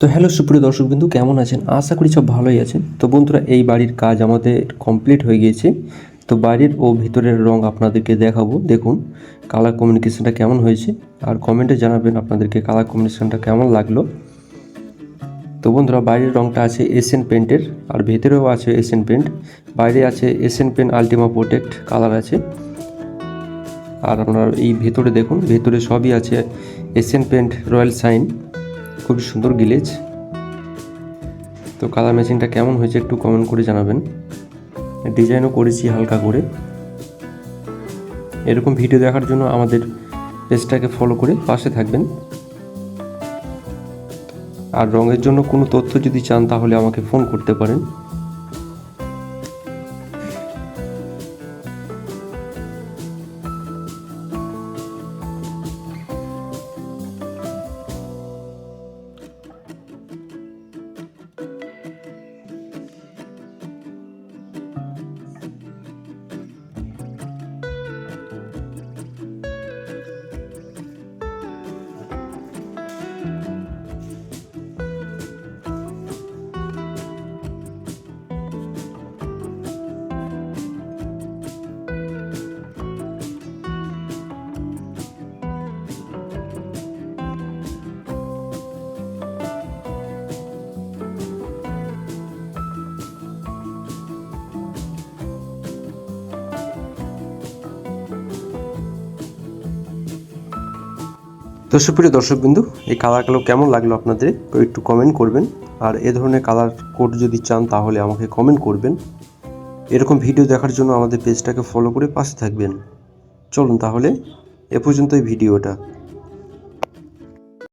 তো হ্যালো সুপ্রিয় দর্শকবৃন্দু, কেমন আছেন? আশা করি সব ভালোই আছেন। তো বন্ধুরা, এই বাড়ির কাজ আমাদের কমপ্লিট হয়ে গিয়েছে। তো বাইরের ও ভিতরের রং আপনাদেরকে দেখাবো। দেখুন কালার কমিউনিকেশনটা কেমন হয়েছে, আর কমেন্টে জানাবেন আপনাদেরকে কালার কম্বিনেশনটা কেমন লাগলো। তো বন্ধুরা, বাইরের রংটা আছে এশিয়ান পেন্টের, আর ভেতরেও আছে এশিয়ান পেন্ট। বাইরে আছে Asian Paint Ultima Protect colour আছে, আর আপনার এই ভেতরে দেখুন, ভেতরে সবই আছে এশিয়ান পেন্ট রয়্যাল সাইন। খুবই সুন্দর গ্লেজ। তো কালার ম্যাচিংটা কেমন হয়েছে একটু কমেন্ট করে জানাবেন। ডিজাইনও করেছি হালকা করে। এরকম ভিডিও দেখার জন্য আমাদের পেজটাকে ফলো করে পাশে থাকবেন। আর রঙের জন্য কোনো তথ্য যদি চান তাহলে আমাকে ফোন করতে পারেন। তো সুপ্রিয় দর্শকবিন্দু, এই কালারগুলো কেমন লাগলো আপনাদের একটু কমেন্ট করবেন। আর এ ধরনের কালার কোড যদি চান তাহলে আমাকে কমেন্ট করবেন। এরকম ভিডিও দেখার জন্য আমাদের পেজটাকে ফলো করে পাশে থাকবেন। চলুন তাহলে এ পর্যন্তই ভিডিওটা।